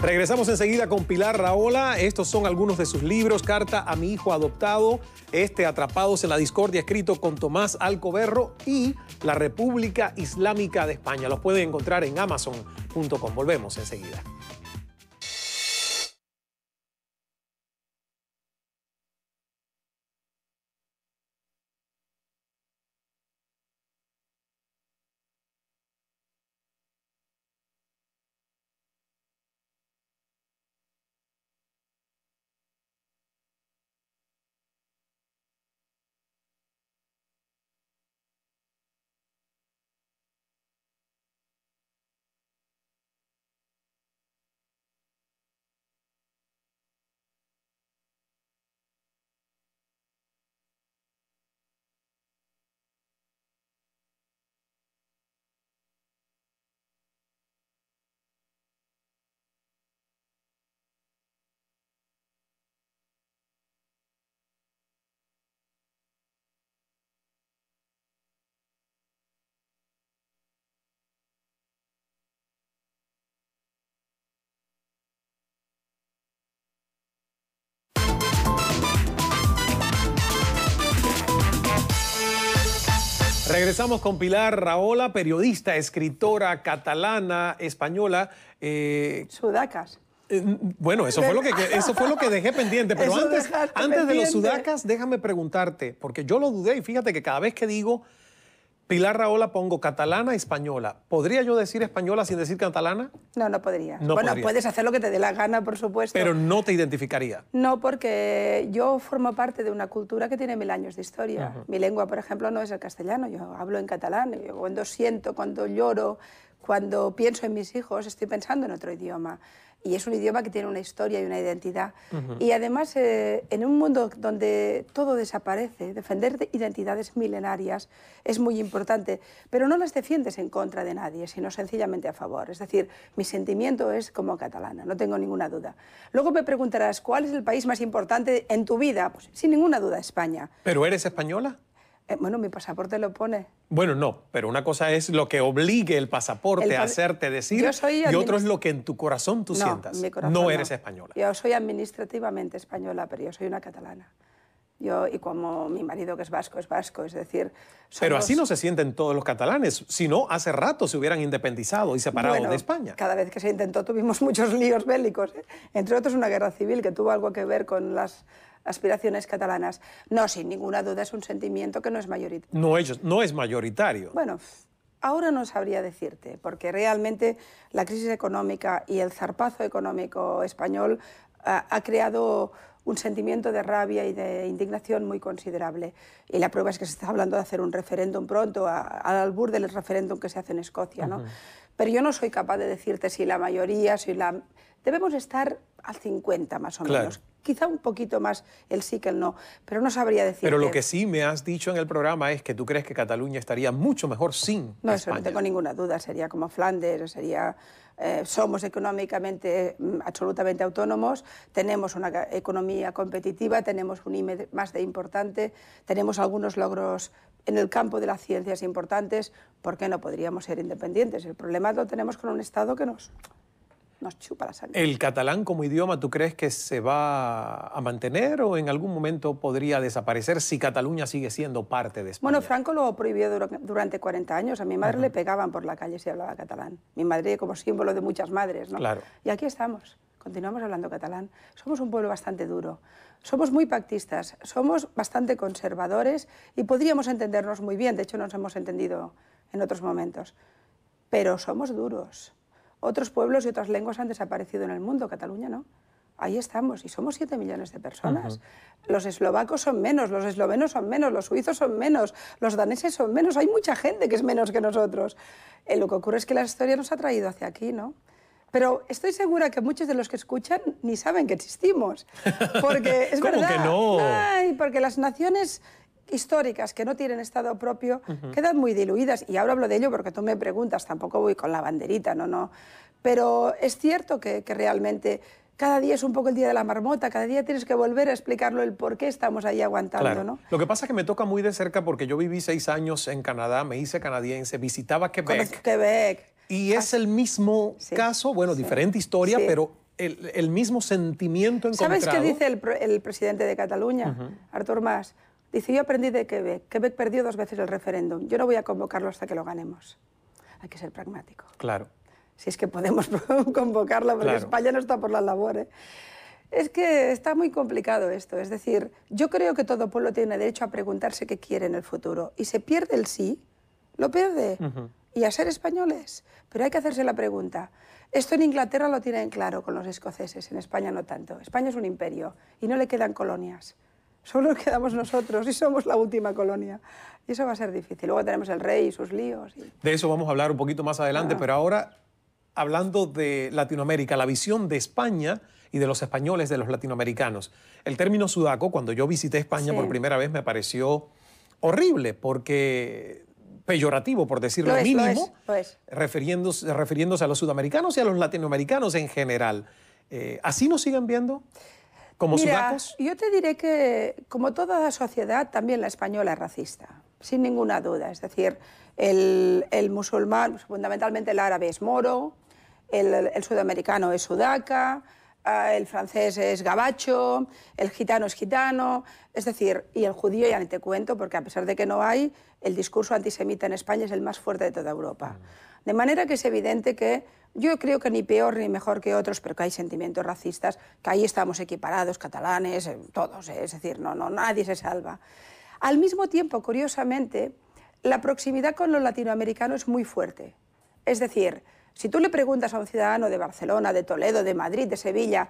Regresamos enseguida con Pilar Rahola. Estos son algunos de sus libros. Carta a mi hijo adoptado, Atrapados en la discordia, escrito con Tomás Alcoberro, y La República Islámica de España. Los pueden encontrar en Amazon.com. Volvemos enseguida. Regresamos con Pilar Rahola, periodista, escritora catalana, española. Sudacas. Bueno, eso fue lo que dejé pendiente. Pero antes de los sudacas, déjame preguntarte, porque yo lo dudé y fíjate que cada vez que digo Pilar Rahola pongo catalana, española. ¿Podría yo decir española sin decir catalana? No, no podría. No bueno, podría. Puedes hacer lo que te dé la gana, por supuesto. Pero no te identificaría. No, porque yo formo parte de una cultura que tiene 1000 años de historia. Mi lengua, por ejemplo, no es el castellano. Yo hablo en catalán. Yo cuando siento, cuando lloro, cuando pienso en mis hijos, estoy pensando en otro idioma. Y es un idioma que tiene una historia y una identidad. Y además, en un mundo donde todo desaparece, defender identidades milenarias es muy importante, pero no las defiendes en contra de nadie, sino sencillamente a favor. Es decir, mi sentimiento es como catalana, no tengo ninguna duda. Luego me preguntarás, ¿cuál es el país más importante en tu vida? Pues sin ninguna duda, España. ¿Pero eres española? Bueno, mi pasaporte lo pone. Bueno, no, pero una cosa es lo que obligue el pasaporte a hacerte decir y otro es lo que en tu corazón tú sientas. Mi corazón no eres española. Yo soy administrativamente española, pero yo soy una catalana. Y como mi marido que es vasco, es decir... Pero así no se sienten todos los catalanes, si no, hace rato se hubieran independizado y separado de España. Cada vez que se intentó tuvimos muchos líos bélicos, entre otros una guerra civil que tuvo algo que ver con las aspiraciones catalanas. No, sin ninguna duda es un sentimiento que no es mayoritario. No es mayoritario. Bueno, ahora no sabría decirte, porque realmente la crisis económica y el zarpazo económico español ha creado un sentimiento de rabia y de indignación muy considerable. Y la prueba es que se está hablando de hacer un referéndum pronto, al albur del referéndum que se hace en Escocia, ¿no? Pero yo no soy capaz de decirte si la mayoría, Debemos estar al 50 más o menos. Quizá un poquito más el sí que el no, pero no sabría decirte. Pero lo que sí me has dicho en el programa es que tú crees que Cataluña estaría mucho mejor sin España. Eso no tengo ninguna duda, sería como Flandes, somos económicamente absolutamente autónomos, tenemos una economía competitiva, tenemos un IME más de importante, tenemos algunos logros en el campo de las ciencias importantes. ¿Por qué no podríamos ser independientes? El problema lo tenemos con un Estado que nos chupa la sangre. ¿El catalán como idioma tú crees que se va a mantener o en algún momento podría desaparecer si Cataluña sigue siendo parte de España? Bueno, Franco lo prohibió durante 40 años. A mi madre le pegaban por la calle si hablaba catalán. Mi madre como símbolo de muchas madres, ¿no? Claro. Y aquí estamos, continuamos hablando catalán. Somos un pueblo bastante duro. Somos muy pactistas, somos bastante conservadores y podríamos entendernos muy bien. De hecho, nos hemos entendido en otros momentos. Pero somos duros. Otros pueblos y otras lenguas han desaparecido en el mundo, Cataluña no. Ahí estamos, y somos 7 millones de personas. Los eslovacos son menos, los eslovenos son menos, los suizos son menos, los daneses son menos. Hay mucha gente que es menos que nosotros. Lo que ocurre es que la historia nos ha traído hacia aquí, ¿no? Pero estoy segura que muchos de los que escuchan ni saben que existimos. Porque es ¿Cómo verdad. que no? Ay, porque las naciones históricas que no tienen Estado propio quedan muy diluidas. Y ahora hablo de ello porque tú me preguntas, tampoco voy con la banderita, no. Pero es cierto que realmente cada día es un poco el día de la marmota, cada día tienes que volver a explicarlo el por qué estamos ahí aguantando, claro. ¿no? Lo que pasa es que me toca muy de cerca porque yo viví 6 años en Canadá, me hice canadiense, visitaba Quebec. Quebec. Y es el mismo caso, bueno, diferente historia, pero el mismo sentimiento encontrado. ¿Sabes qué dice el presidente de Cataluña, Artur Mas? Dice, yo aprendí de Quebec. Quebec perdió 2 veces el referéndum. Yo no voy a convocarlo hasta que lo ganemos. Hay que ser pragmático. Claro. Si es que podemos convocarlo, porque Claro. España no está por la labor, ¿eh? Es que está muy complicado esto. Es decir, yo creo que todo pueblo tiene derecho a preguntarse qué quiere en el futuro. Y se pierde el sí, lo pierde. Y a ser españoles. Pero hay que hacerse la pregunta. Esto en Inglaterra lo tienen claro con los escoceses, en España no tanto. España es un imperio y no le quedan colonias. Solo quedamos nosotros y somos la última colonia. Y eso va a ser difícil. Luego tenemos el rey y sus líos. De eso vamos a hablar un poquito más adelante, pero ahora, hablando de Latinoamérica, la visión de España y de los españoles, de los latinoamericanos. El término sudaco, cuando yo visité España por primera vez, me pareció horrible, porque peyorativo, por decirlo mínimo, refiriéndose a los sudamericanos y a los latinoamericanos en general. ¿Así nos siguen viendo? ¿Como sudacos? Yo te diré que, como toda sociedad, también la española es racista, sin ninguna duda. Es decir, el musulmán, fundamentalmente el árabe, es moro, el sudamericano es sudaca, el francés es gabacho, el gitano es gitano, es decir, y el judío ya ni te cuento, porque a pesar de que no hay, el discurso antisemita en España es el más fuerte de toda Europa. De manera que es evidente que yo creo que ni peor ni mejor que otros, pero que hay sentimientos racistas, que ahí estamos equiparados, catalanes, todos, es decir, nadie se salva. Al mismo tiempo, curiosamente, la proximidad con los latinoamericanos es muy fuerte. Es decir, si tú le preguntas a un ciudadano de Barcelona, de Toledo, de Madrid, de Sevilla,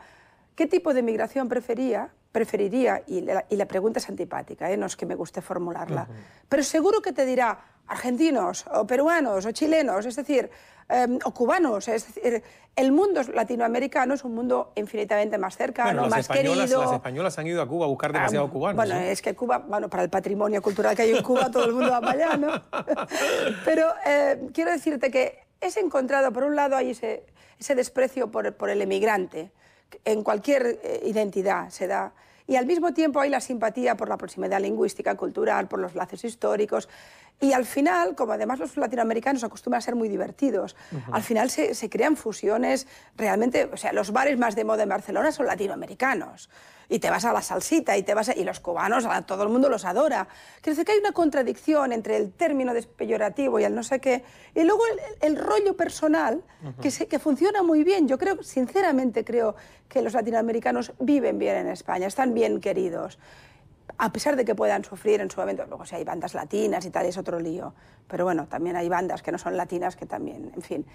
¿qué tipo de migración preferiría? Y la pregunta es antipática, no es que me guste formularla. Pero seguro que te dirá argentinos, o peruanos, o chilenos, es decir, o cubanos. Es decir, el mundo latinoamericano es un mundo infinitamente más cercano, más querido. Las españolas han ido a Cuba a buscar demasiado cubanos. Bueno, ¿no? Es que Cuba, bueno, para el patrimonio cultural que hay en Cuba, todo el mundo va para allá, ¿no? Pero quiero decirte que es encontrado, por un lado, hay ese desprecio por el emigrante, en cualquier identidad se da, y al mismo tiempo hay la simpatía por la proximidad lingüística, cultural, por los lazos históricos, y al final, como además los latinoamericanos acostumbran a ser muy divertidos, al final se crean fusiones realmente, o sea, los bares más de moda en Barcelona son latinoamericanos, y te vas a la salsita, y los cubanos, a todo el mundo los adora. Quiere decir que hay una contradicción entre el término peyorativo y el no sé qué, y luego el rollo personal, que funciona muy bien. Yo creo, sinceramente creo que los latinoamericanos viven bien en España, están bien queridos, a pesar de que puedan sufrir en su momento. Luego si hay bandas latinas y tal, es otro lío, pero bueno, también hay bandas que no son latinas que también, en fin.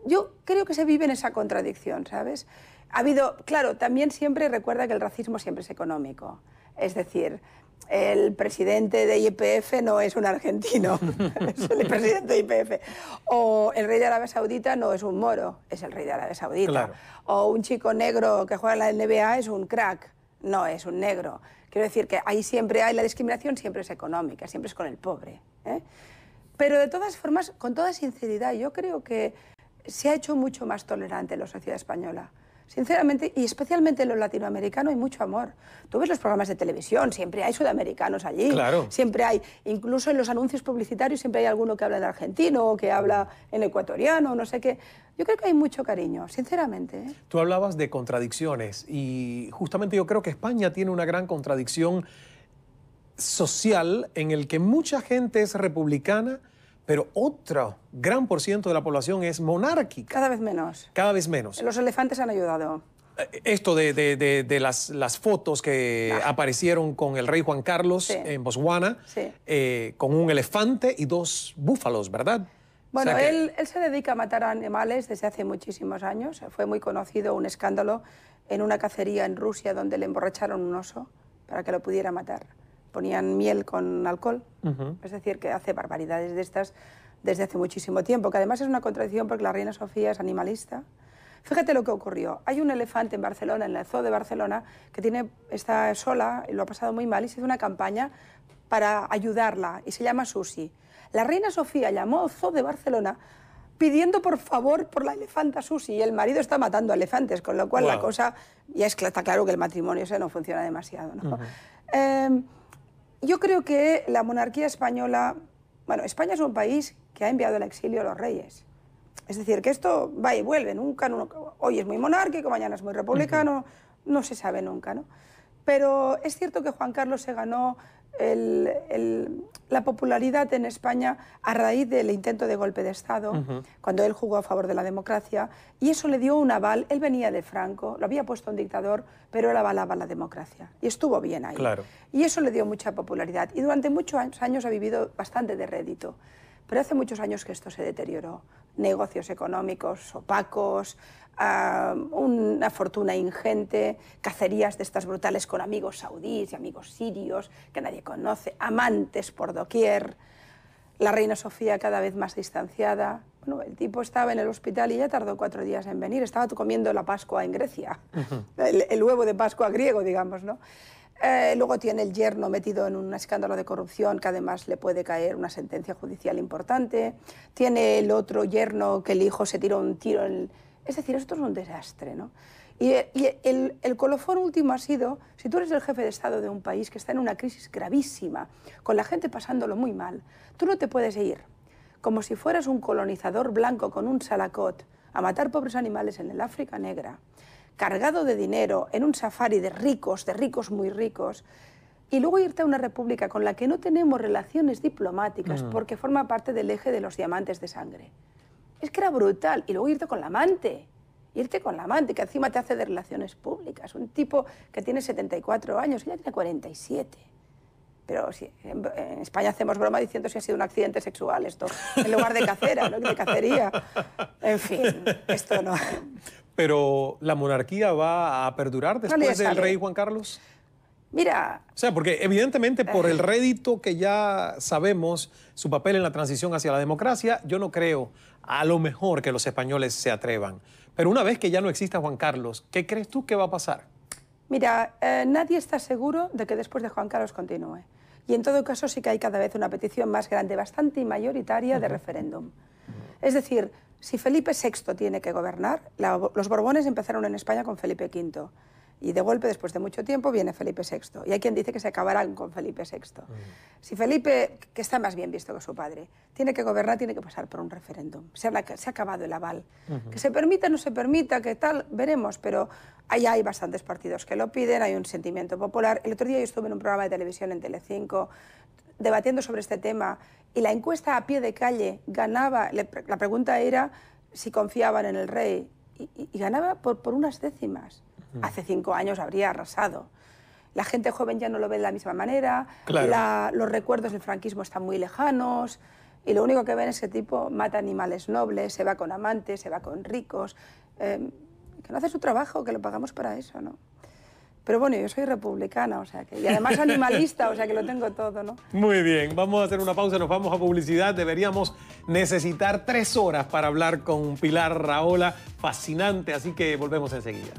Yo creo que se vive en esa contradicción, ¿sabes? Ha habido, claro, también siempre recuerda que el racismo siempre es económico. Es decir, el presidente de YPF no es un argentino, es el presidente de YPF. O el rey de Arabia Saudita no es un moro, es el rey de Arabia Saudita. Claro. O un chico negro que juega en la NBA es un crack, no es un negro. Quiero decir que ahí siempre hay, la discriminación siempre es económica, siempre es con el pobre, ¿eh? Pero de todas formas, con toda sinceridad, yo creo que se ha hecho mucho más tolerante la sociedad española. Sinceramente, y especialmente en los latinoamericanos, hay mucho amor. Tú ves los programas de televisión, siempre hay sudamericanos allí. Claro. Siempre hay, incluso en los anuncios publicitarios, siempre hay alguno que habla en argentino o que habla en ecuatoriano, no sé qué. Yo creo que hay mucho cariño, sinceramente, ¿eh? Tú hablabas de contradicciones y justamente yo creo que España tiene una gran contradicción social en el que mucha gente es republicana, pero otro gran por ciento de la población es monárquica. Cada vez menos. Cada vez menos. Los elefantes han ayudado. Esto de las fotos que aparecieron con el rey Juan Carlos en Botswana, con un elefante y 2 búfalos, ¿verdad? Bueno, o sea él se dedica a matar animales desde hace muchísimos años. Fue muy conocido un escándalo en una cacería en Rusia donde le emborracharon un oso para que lo pudiera matar. Ponían miel con alcohol, es decir, que hace barbaridades de estas desde hace muchísimo tiempo, que además es una contradicción porque la reina Sofía es animalista. Fíjate lo que ocurrió. Hay un elefante en Barcelona, en el zoo de Barcelona, que está sola y lo ha pasado muy mal y se hizo una campaña para ayudarla y se llama Susi. La reina Sofía llamó al zoo de Barcelona pidiendo por favor por la elefanta Susi y el marido está matando elefantes, con lo cual la cosa ya está claro que el matrimonio ese no funciona demasiado, ¿no? Yo creo que la monarquía española... Bueno, España es un país que ha enviado al exilio a los reyes. Es decir, que esto va y vuelve, nunca, hoy es muy monárquico, mañana es muy republicano, no se sabe nunca, ¿no? Pero es cierto que Juan Carlos se ganó la popularidad en España a raíz del intento de golpe de Estado, cuando él jugó a favor de la democracia, y eso le dio un aval. Él venía de Franco, lo había puesto un dictador, pero él avalaba la democracia, y estuvo bien ahí. Claro. Y eso le dio mucha popularidad, y durante muchos años ha vivido bastante de rédito. Pero hace muchos años que esto se deterioró. Negocios económicos opacos, una fortuna ingente, cacerías de estas brutales con amigos saudíes y amigos sirios que nadie conoce, amantes por doquier, la reina Sofía cada vez más distanciada. Bueno, el tipo estaba en el hospital y ya tardó 4 días en venir. Estaba comiendo la Pascua en Grecia, el huevo de Pascua griego, digamos, ¿no? Luego tiene el yerno metido en un escándalo de corrupción que además le puede caer una sentencia judicial importante. Tiene el otro yerno que el hijo se tiró un tiro en... Es decir, esto es un desastre, ¿no? Y el colofón último ha sido, si tú eres el jefe de Estado de un país que está en una crisis gravísima, con la gente pasándolo muy mal, tú no te puedes ir como si fueras un colonizador blanco con un salacot a matar pobres animales en el África negra, cargado de dinero, en un safari de ricos muy ricos, y luego irte a una república con la que no tenemos relaciones diplomáticas porque forma parte del eje de los diamantes de sangre. Es que era brutal. Y luego irte con la amante, que encima te hace de relaciones públicas. Un tipo que tiene 74 años, ella tiene 47. Pero si, en España hacemos broma diciendo si ha sido un accidente sexual esto, en lugar de cacera, ¿no? De cacería. En fin, esto no... Pero ¿la monarquía va a perdurar después del rey Juan Carlos? Mira... O sea, porque evidentemente por el rédito que ya sabemos, su papel en la transición hacia la democracia, yo no creo a lo mejor que los españoles se atrevan. Pero una vez que ya no exista Juan Carlos, ¿qué crees tú que va a pasar? Mira, nadie está seguro de que después de Juan Carlos continúe. Y en todo caso sí que hay cada vez una petición más grande, bastante mayoritaria de referéndum. Es decir, si Felipe VI tiene que gobernar, los Borbones empezaron en España con Felipe V. Y de golpe, después de mucho tiempo, viene Felipe VI. Y hay quien dice que se acabarán con Felipe VI. Si Felipe, que está más bien visto que su padre, tiene que gobernar, tiene que pasar por un referéndum. Se ha acabado el aval. Que se permita, no se permita, que tal, veremos. Pero allá hay bastantes partidos que lo piden, hay un sentimiento popular. El otro día yo estuve en un programa de televisión en Telecinco debatiendo sobre este tema y la encuesta a pie de calle ganaba, la pregunta era si confiaban en el rey y ganaba por unas décimas. Hace 5 años habría arrasado. La gente joven ya no lo ve de la misma manera, claro. Los recuerdos del franquismo están muy lejanos y lo único que ven es que tipo mata animales nobles, se va con amantes, se va con ricos, que no hace su trabajo, que lo pagamos para eso, ¿no? Pero bueno, yo soy republicana, o sea que, y además animalista, o sea que lo tengo todo, ¿no? Muy bien, vamos a hacer una pausa, nos vamos a publicidad. Deberíamos necesitar 3 horas para hablar con Pilar Rahola, fascinante, así que volvemos enseguida.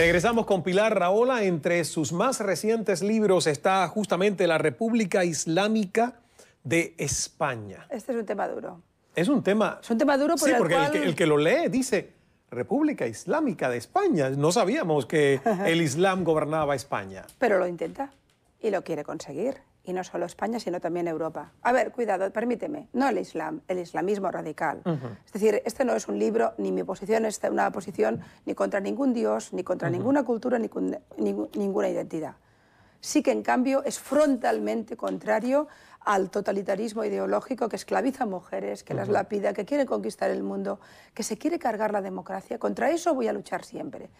Regresamos con Pilar Rahola. Entre sus más recientes libros está justamente La República Islámica de España. Este es un tema duro. Es un tema... Es un tema duro por sí, el porque cual... el que lo lee dice República Islámica de España. No sabíamos que el Islam gobernaba España. Pero lo intenta y lo quiere conseguir. Y no solo España, sino también Europa. A ver, cuidado, permíteme, no el Islam, el islamismo radical. Es decir, este no es un libro, ni mi posición es una posición ni contra ningún dios, ni contra ninguna cultura, ni ninguna identidad. Sí que, en cambio, es frontalmente contrario al totalitarismo ideológico que esclaviza a mujeres, que las lapida, que quiere conquistar el mundo, que se quiere cargar la democracia. Contra eso voy a luchar siempre.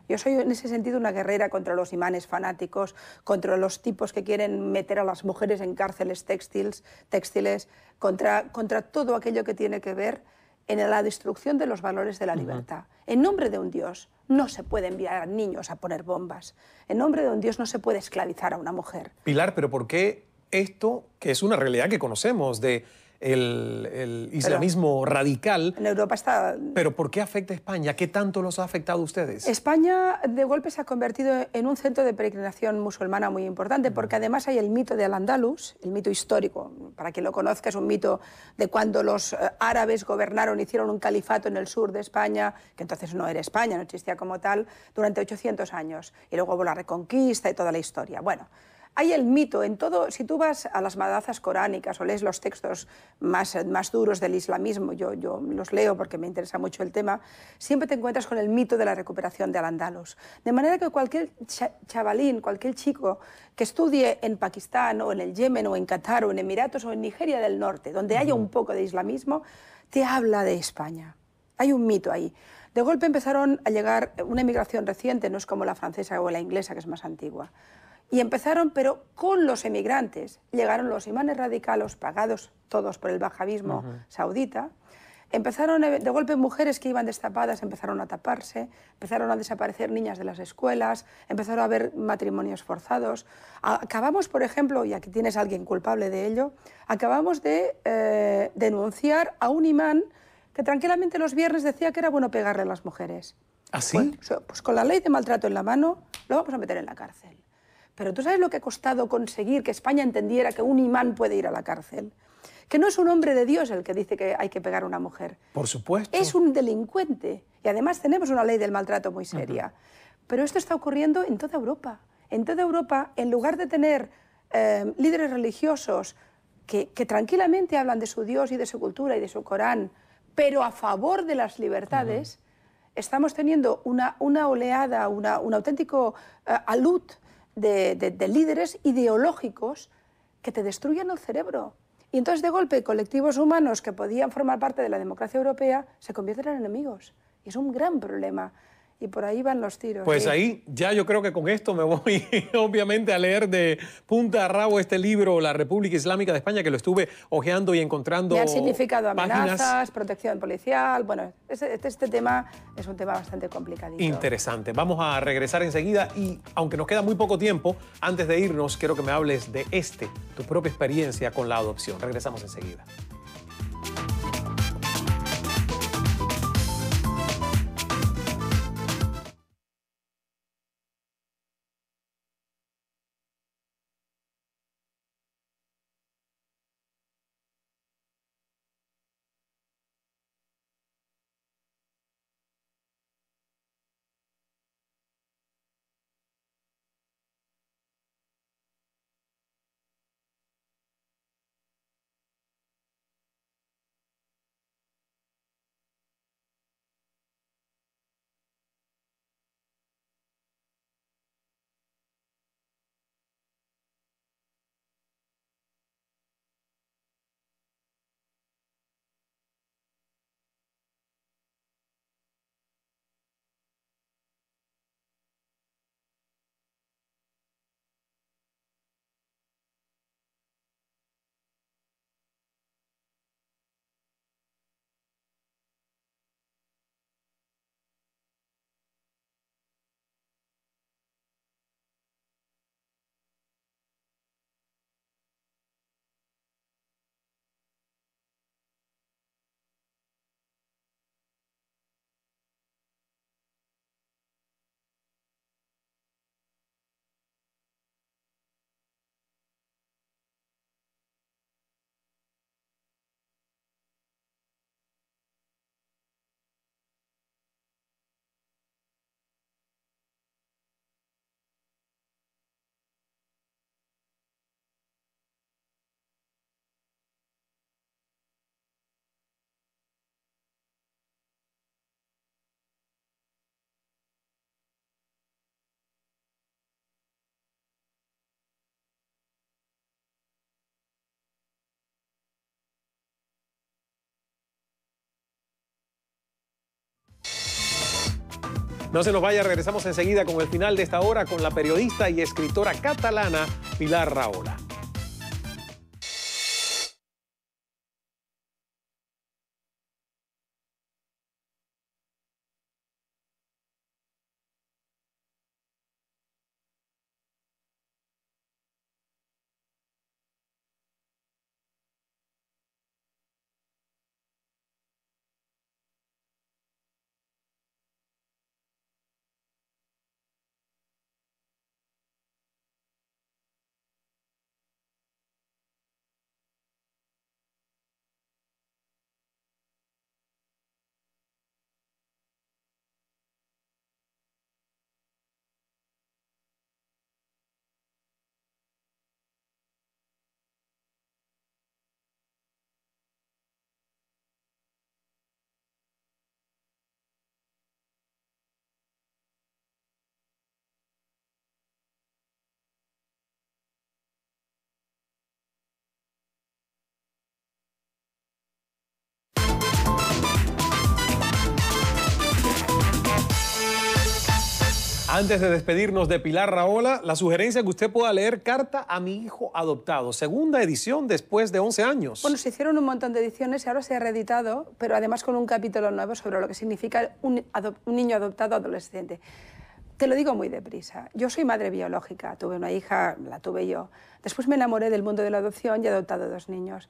Yo soy en ese sentido una guerrera contra los imanes fanáticos, contra los tipos que quieren meter a las mujeres en cárceles textiles, contra todo aquello que tiene que ver en la destrucción de los valores de la libertad. En nombre de un Dios no se puede enviar a niños a poner bombas. En nombre de un Dios no se puede esclavizar a una mujer. Pilar, pero ¿por qué esto, que es una realidad que conocemos de el islamismo radical? En Europa está... ¿Pero por qué afecta a España? ¿Qué tanto los ha afectado a ustedes? España de golpe se ha convertido en un centro de peregrinación musulmana muy importante, porque además hay el mito de Al-Ándalus, el mito histórico. Para quien lo conozca, es un mito de cuando los árabes gobernaron, hicieron un califato en el sur de España, que entonces no era España, no existía como tal, durante 800 años. Y luego hubo la Reconquista y toda la historia. Bueno, hay el mito en todo. Si tú vas a las madazas coránicas o lees los textos más duros del islamismo, yo los leo porque me interesa mucho el tema, siempre te encuentras con el mito de la recuperación de Al-Ándalus. De manera que cualquier chavalín, cualquier chico que estudie en Pakistán o en el Yemen o en Qatar o en Emiratos o en Nigeria del Norte, donde haya un poco de islamismo, te habla de España. Hay un mito ahí. De golpe empezaron a llegar una emigración reciente, no es como la francesa o la inglesa, que es más antigua. Y empezaron, pero con los emigrantes, llegaron los imanes radicales, pagados todos por el wahabismo saudita. Empezaron de golpe mujeres que iban destapadas, empezaron a taparse, empezaron a desaparecer niñas de las escuelas, empezaron a haber matrimonios forzados. Acabamos, por ejemplo, y aquí tienes a alguien culpable de ello, acabamos de denunciar a un imán que tranquilamente los viernes decía que era bueno pegarle a las mujeres. ¿Ah, sí? Pues con la ley de maltrato en la mano lo vamos a meter en la cárcel. Pero ¿tú sabes lo que ha costado conseguir que España entendiera que un imán puede ir a la cárcel? Que no es un hombre de Dios el que dice que hay que pegar a una mujer. Por supuesto. Es un delincuente. Y además tenemos una ley del maltrato muy seria. Pero esto está ocurriendo en toda Europa. En toda Europa, en lugar de tener líderes religiosos que tranquilamente hablan de su Dios y de su cultura y de su Corán, pero a favor de las libertades, estamos teniendo una oleada, un auténtico alud de líderes ideológicos que te destruyen el cerebro. Y entonces, de golpe, colectivos humanos que podían formar parte de la democracia europea se convierten en enemigos. Y es un gran problema. Y por ahí van los tiros. Pues ¿sí? ahí ya yo creo que con esto me voy obviamente a leer de punta a rabo este libro, La República Islámica de España, que lo estuve hojeando y encontrando. Me han significado amenazas, páginas. protección policial. Bueno, este tema es un tema bastante complicadito. Interesante. Vamos a regresar enseguida y aunque nos queda muy poco tiempo, antes de irnos, quiero que me hables de tu propia experiencia con la adopción. Regresamos enseguida. No se nos vaya, regresamos enseguida con el final de esta hora con la periodista y escritora catalana Pilar Rahola. Antes de despedirnos de Pilar Rahola, la sugerencia que usted pueda leer Carta a mi hijo adoptado, segunda edición después de 11 años. Bueno, se hicieron un montón de ediciones y ahora se ha reeditado, pero además con un capítulo nuevo sobre lo que significa un niño adoptado adolescente. Te lo digo muy deprisa. Yo soy madre biológica, tuve una hija, la tuve yo. Después me enamoré del mundo de la adopción y he adoptado 2 niños.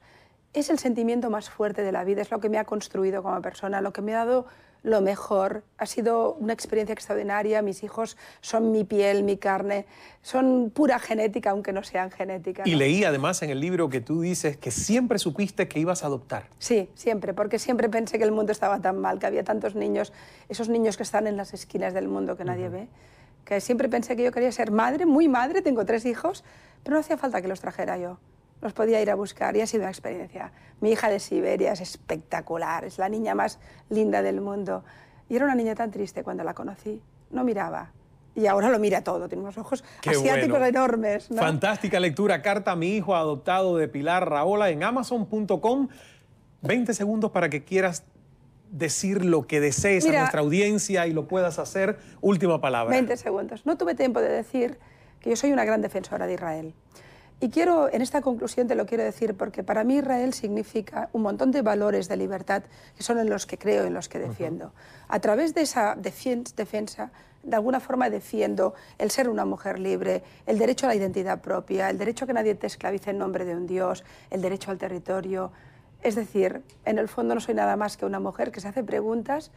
Es el sentimiento más fuerte de la vida, es lo que me ha construido como persona, lo que me ha dado lo mejor. Ha sido una experiencia extraordinaria. Mis hijos son mi piel, mi carne, son pura genética, aunque no sean genética, ¿no? Y leí además en el libro que tú dices que siempre supiste que ibas a adoptar. Sí, siempre, porque siempre pensé que el mundo estaba tan mal, que había tantos niños, esos niños que están en las esquinas del mundo que nadie ve, que siempre pensé que yo quería ser madre, muy madre, tengo 3 hijos, pero no hacía falta que los trajera yo. Los podía ir a buscar y ha sido una experiencia. Mi hija de Siberia es espectacular, es la niña más linda del mundo. Y era una niña tan triste cuando la conocí, no miraba. Y ahora lo mira todo, tiene unos ojos asiáticos enormes, ¿no? Fantástica lectura, Carta a mi hijo adoptado de Pilar Rahola en Amazon.com. 20 segundos para que quieras decir lo que desees a nuestra audiencia y lo puedas hacer. Última palabra. 20 segundos. No tuve tiempo de decir que yo soy una gran defensora de Israel. Y quiero, en esta conclusión te lo quiero decir, porque para mí Israel significa un montón de valores de libertad que son en los que creo, en los que defiendo. A través de esa defensa, de alguna forma defiendo el ser una mujer libre, el derecho a la identidad propia, el derecho a que nadie te esclavice en nombre de un Dios, el derecho al territorio. Es decir, en el fondo no soy nada más que una mujer que se hace preguntas,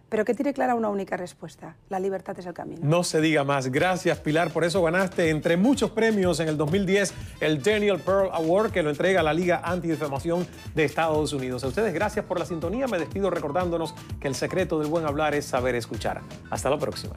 pero que tiene clara una única respuesta: la libertad es el camino. No se diga más. Gracias, Pilar. Por eso ganaste, entre muchos premios en el 2010, el Daniel Pearl Award, que lo entrega la Liga Antidifamación de Estados Unidos. A ustedes, gracias por la sintonía. Me despido recordándonos que el secreto del buen hablar es saber escuchar. Hasta la próxima.